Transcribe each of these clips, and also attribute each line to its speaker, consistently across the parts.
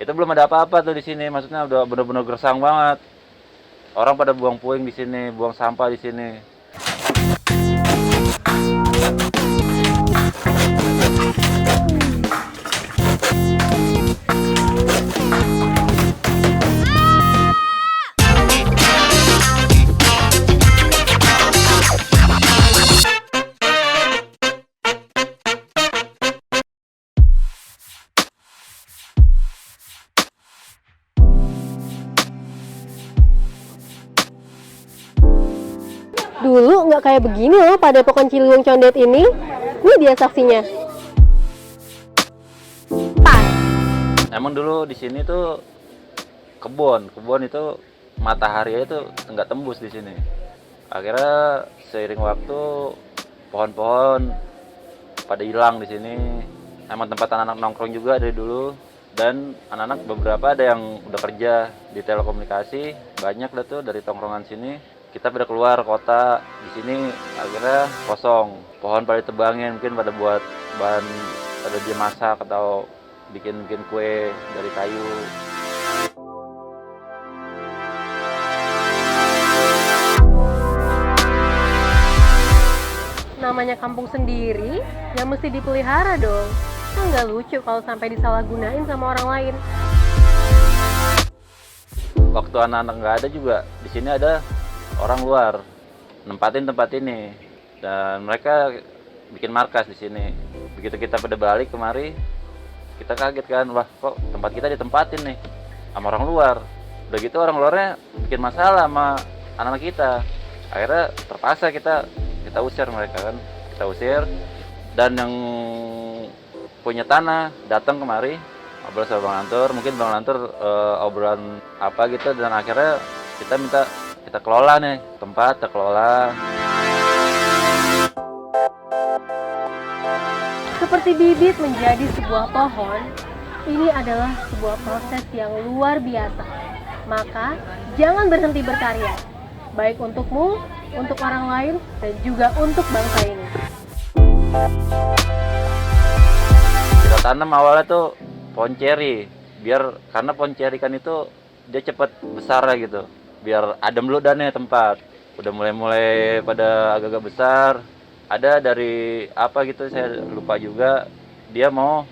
Speaker 1: Itu belum ada apa-apa tuh di sini, maksudnya udah bener-bener gersang banget. Orang pada buang puing di sini, buang sampah di sini.
Speaker 2: Dulu nggak kayak begini loh Padepokan Ciliwung Condet ini. Ini dia saksinya. Pas.
Speaker 1: Emang dulu di sini tuh kebun itu matahari itu nggak tembus di sini. Akhirnya seiring waktu pohon-pohon pada hilang di sini. Emang tempat anak-anak nongkrong juga dari dulu, dan anak-anak beberapa ada yang udah kerja di telekomunikasi, banyak dah tuh dari tongkrongan sini. Kita pada keluar kota, di sini akhirnya kosong. Pohon pada ditebangin, mungkin pada buat bahan, pada dia masak atau bikin kue dari kayu.
Speaker 2: Namanya kampung sendiri, ya mesti dipelihara dong. Kan nggak lucu kalau sampai disalahgunain sama orang lain.
Speaker 1: Waktu anak-anak nggak ada juga, di sini ada orang luar nempatin tempat ini, dan mereka bikin markas di sini. Begitu kita pada balik kemari, kita kaget kan, wah kok tempat kita ditempatin nih sama orang luar. Udah gitu orang luarnya bikin masalah sama anak-anak kita. Akhirnya terpaksa kita usir mereka kan, kita usir. Dan yang punya tanah datang kemari, ngobrol sama Bang Lantur, mungkin Bang Lantur obrolan apa gitu, dan akhirnya kita minta kita kelola nih tempat, kita kelola.
Speaker 2: Seperti bibit menjadi sebuah pohon, ini adalah sebuah proses yang luar biasa. Maka jangan berhenti berkarya, baik untukmu, untuk orang lain, dan juga untuk bangsa ini.
Speaker 1: Kita tanam awalnya tuh pohon ceri, karena pohon ceri kan itu dia cepat besar gitu, biar adem dulu dan tempat. Udah mulai pada agak-agak besar. Ada dari apa gitu saya lupa juga, dia mau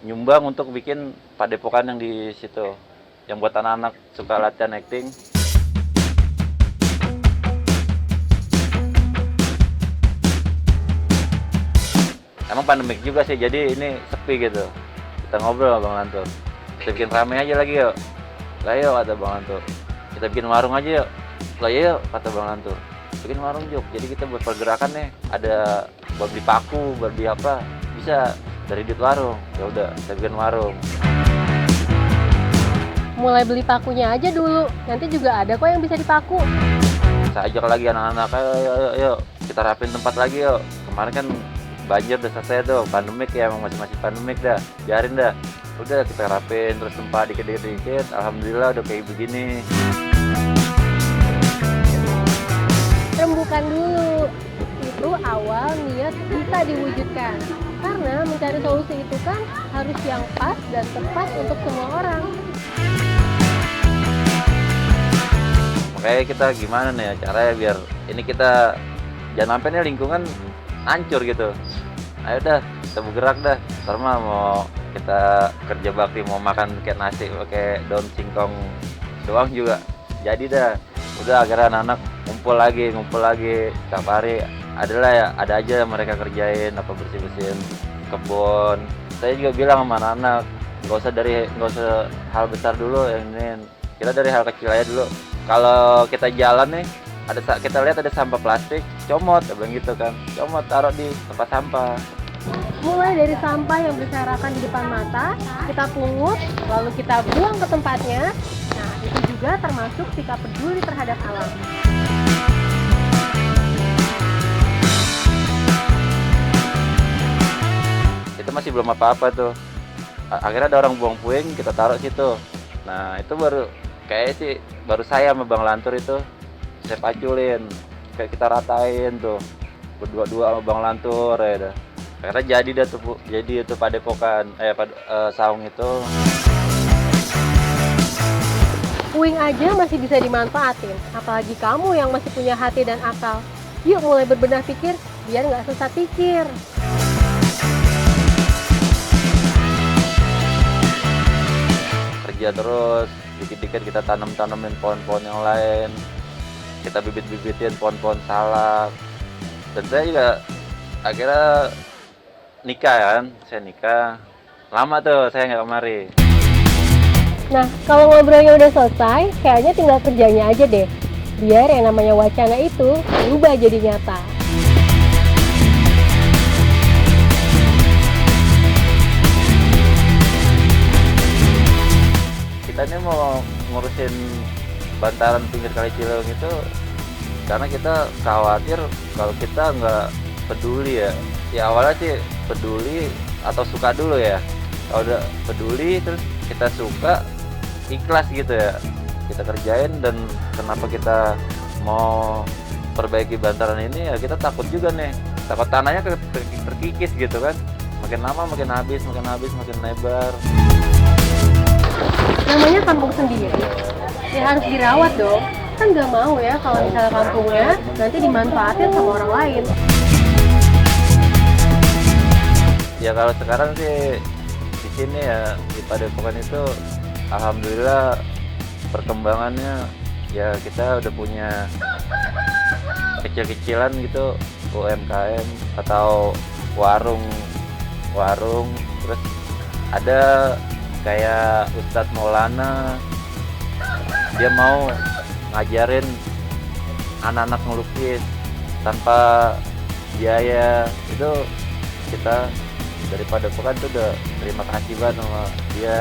Speaker 1: nyumbang untuk bikin padepokan yang di situ, yang buat anak-anak suka latihan acting. Emang pandemik juga sih, jadi ini sepi gitu. Kita ngobrol sama Bang Lantur, kita bikin rame aja lagi yuk. Lah yuk kata Bang Lantur, kita bikin warung aja yuk. Lah yuk kata Bang Lantur, bikin warung Jok. Jadi kita buat pergerakan nih, ada buat beli paku, buat beli apa, bisa dari duit warung. Ya udah, kita bikin warung.
Speaker 2: Mulai beli pakunya aja dulu, nanti juga ada kok yang bisa dipaku.
Speaker 1: Saya ajak lagi anak-anak, ayo, kita rapin tempat lagi yuk. Kemarin kan banjir udah selesai tuh, pandemik ya, emang masih pandemik dah, biarin dah. Udah kita rapin terus tempat dikit-dikit, alhamdulillah udah kayak begini.
Speaker 2: Rembukan dulu, itu awal niat bisa diwujudkan. Karena mencari solusi itu kan harus yang pas dan tepat untuk semua orang.
Speaker 1: Makanya kita gimana nih caranya biar ini kita jangan sampai nih lingkungan hancur gitu. Ayo dah, kita bergerak dah. Ntar mah mau kita kerja bakti, mau makan kayak nasi pakai daun singkong doang juga jadi dah. Udah akhirnya anak-anak ngumpul lagi setiap hari. Ada aja mereka kerjain apa, bersihin kebun. Saya juga bilang sama anak-anak, nggak usah hal besar dulu yang ini. Kita dari hal kecil aja dulu. Kalau kita jalan nih, kita lihat ada sampah plastik, comot, bilang gitu kan, comot taruh di tempat sampah.
Speaker 2: Mulai dari sampah yang berserakan di depan mata, kita pungut, lalu kita buang ke tempatnya. Nah, itu juga termasuk sikap peduli terhadap alam.
Speaker 1: Itu masih belum apa-apa tuh. Akhirnya ada orang buang puing, kita taruh situ. Nah, itu baru saya sama Bang Lantur itu saya paculin, kayak kita ratain tuh berdua-dua sama Bang Lantur ya dah. Akhirnya jadi itu padepokan saung itu.
Speaker 2: Puing aja masih bisa dimanfaatin, apalagi kamu yang masih punya hati dan akal. Yuk mulai berbenah pikir, biar nggak sesat pikir.
Speaker 1: Kerja terus, dikit-dikit kita tanam-tanamin pohon-pohon yang lain, kita bibit-bibitin pohon-pohon salak. Dan saya juga akhirnya nikah kan, saya nikah. Lama tuh saya nggak kemari.
Speaker 2: Nah, kalau ngobrolnya udah selesai, kayaknya tinggal kerjanya aja deh. Biar yang namanya wacana itu berubah jadi nyata.
Speaker 1: Kita ini mau ngurusin bantaran pinggir Kali Ciliwung itu karena kita khawatir kalau kita nggak peduli ya. Ya awalnya sih peduli atau suka dulu ya. Kalau udah peduli terus kita suka, ikhlas gitu ya, kita kerjain. Dan kenapa kita mau perbaiki bantaran ini ya, kita takut juga nih, takut tanahnya terkikis gitu kan, makin lama makin habis makin lebar.
Speaker 2: Namanya kampung sendiri, ya harus dirawat dong. Kan nggak mau ya kalau misalnya kampungnya nanti dimanfaatin sama orang lain.
Speaker 1: Ya kalau sekarang sih di sini ya di Padepokan itu alhamdulillah perkembangannya ya, kita udah punya kecil-kecilan gitu UMKM atau warung, terus ada kayak Ustadz Maulana, dia mau ngajarin anak-anak ngelukis tanpa biaya. Itu kita dari Padepokan tuh udah terima kasih banget sama dia.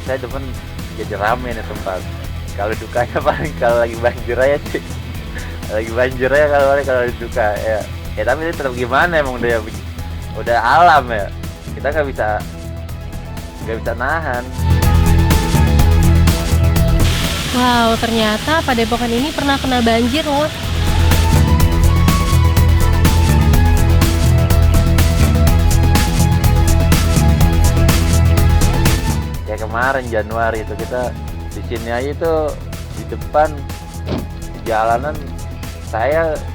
Speaker 1: Saya demen jadi rame nih tempat. Kalau dukanya paling kalau lagi banjir aja sih, lagi banjir aja kalau duka ya. Ya tapi tetap gimana, emang udah alam ya, kita nggak bisa nahan.
Speaker 2: Wow, ternyata Padepokan ini pernah kena banjir loh.
Speaker 1: Kayak kemarin Januari itu kita di sini aja tuh di depan jalanan,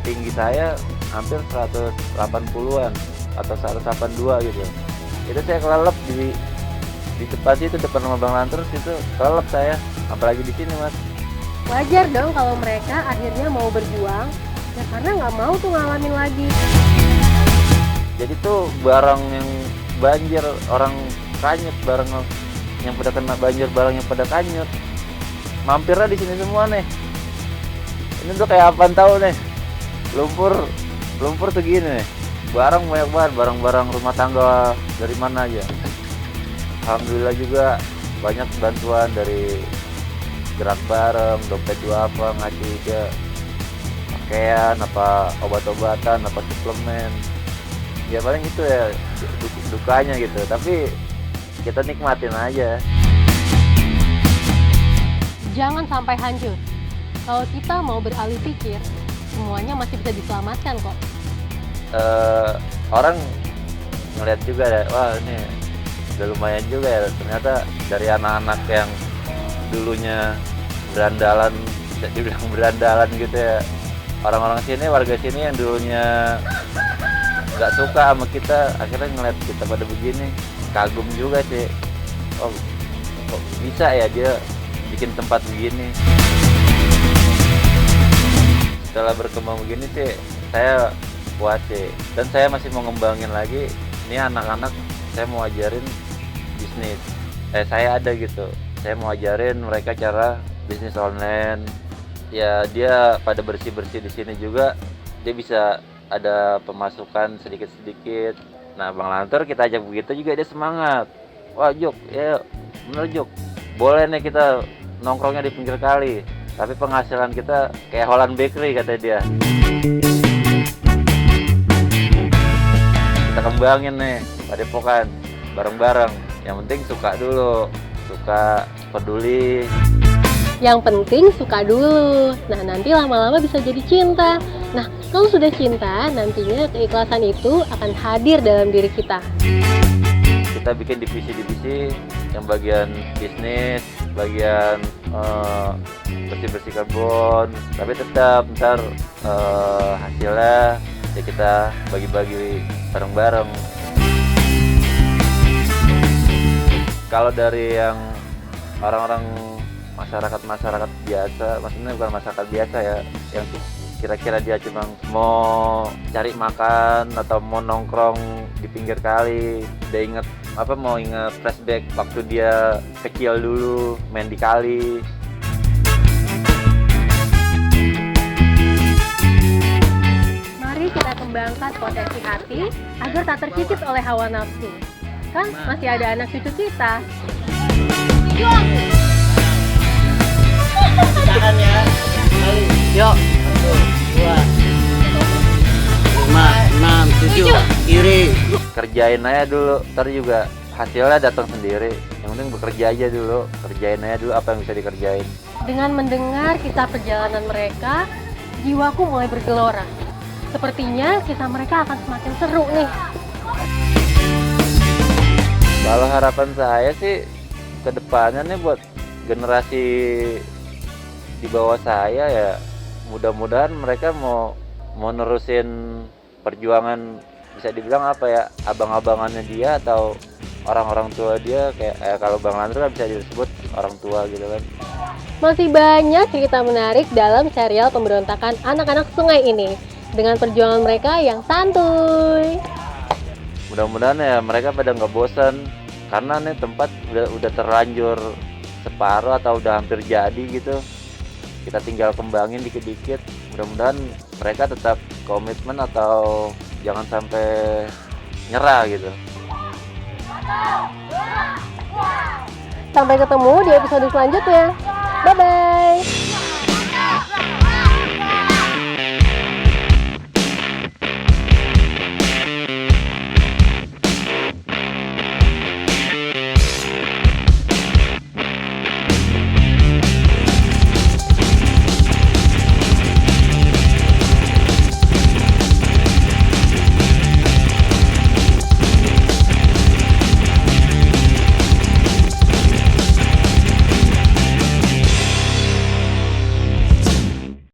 Speaker 1: tinggi saya hampir 180-an atau 182 gitu. Itu saya kelelep di depan itu, depan rumah Bang Lanterus itu kelelep saya, apalagi di sini Mas.
Speaker 2: Wajar dong kalau mereka akhirnya mau berjuang, ya karena nggak mau tuh ngalamin lagi.
Speaker 1: Jadi tuh barang yang banjir, orang kanyut, barang yang pada kena banjir, barang yang pada kanyut, mampirnya di sini semua nih. Ini tuh kayak apaan tahu nih, lumpur tuh gini nih, barang banyak banget, barang-barang rumah tangga dari mana aja. Alhamdulillah juga banyak bantuan dari Gerak Bareng, Dompet Duafa, ngasih dia pakaian, apa obat-obatan, apa suplemen. Ya paling itu ya dukanya gitu, tapi kita nikmatin aja.
Speaker 2: Jangan sampai hancur. Kalau kita mau beralih pikir, semuanya masih bisa diselamatkan kok.
Speaker 1: Orang ngeliat juga ya, wah ini udah lumayan juga ya, ternyata dari anak-anak yang dulunya berandalan, bisa dibilang berandalan gitu ya, orang-orang sini, warga sini yang dulunya nggak suka sama kita, akhirnya ngeliat kita pada begini, kagum juga sih. Oh kok bisa ya dia bikin tempat begini. Setelah berkembang begini sih saya puas sih, dan saya masih mau ngembangin lagi. Ini anak-anak saya mau ajarin bisnis, saya ada gitu, saya mau ajarin mereka cara bisnis online. Ya dia pada bersih-bersih di sini juga, dia bisa ada pemasukan sedikit-sedikit. Nah Bang Lantur kita ajak begitu juga dia semangat. Wah Jok, ya bener Jok, boleh nih kita nongkrongnya di pinggir kali, tapi penghasilan kita kayak Holland Bakery kata dia. Kita kembangin nih Padepokan bareng-bareng. Yang penting suka dulu, suka, peduli.
Speaker 2: Yang penting suka dulu. Nah nanti lama-lama bisa jadi cinta. Nah kalau sudah cinta, nantinya keikhlasan itu akan hadir dalam diri kita.
Speaker 1: Kita bikin divisi-divisi, yang bagian bisnis, bagian bersih-bersih kebun, tapi tetap ntar hasilnya ya kita bagi-bagi bareng-bareng. Kalau dari yang orang-orang masyarakat biasa, maksudnya bukan masyarakat biasa ya, yang kira-kira dia cuma mau cari makan atau mau nongkrong di pinggir kali, dia inget mau inget flashback waktu dia kecil dulu main di kali.
Speaker 2: Mari kita kembangkan potensi hati agar tak terkikis oleh hawa nafsu. Kan masih ada anak cucu kita.
Speaker 3: Tahan ya. Yuk. 1, 2, 5, 6, 7. Kiri.
Speaker 1: Kerjain aja dulu, ntar juga hasilnya datang sendiri. Yang penting bekerja aja dulu, kerjain aja dulu apa yang bisa dikerjain.
Speaker 2: Dengan mendengar kisah perjalanan mereka, jiwaku mulai bergelora. Sepertinya kisah mereka akan semakin seru nih.
Speaker 1: Kalau harapan saya sih kedepannya nih buat generasi di bawah saya ya, mudah-mudahan mereka mau nerusin perjuangan, bisa dibilang apa ya, abang-abangannya dia atau orang-orang tua dia, kayak kalau Bang Landru kan bisa disebut orang tua gitu kan.
Speaker 2: Masih banyak cerita menarik dalam serial pemberontakan anak-anak sungai ini dengan perjuangan mereka yang santuy.
Speaker 1: Mudah-mudahan ya mereka pada nggak bosan, karena nih tempat udah terlanjur separuh atau udah hampir jadi gitu. Kita tinggal kembangin dikit-dikit. Mudah-mudahan mereka tetap komitmen atau jangan sampai nyerah gitu.
Speaker 2: Sampai ketemu di episode selanjutnya. Bye-bye.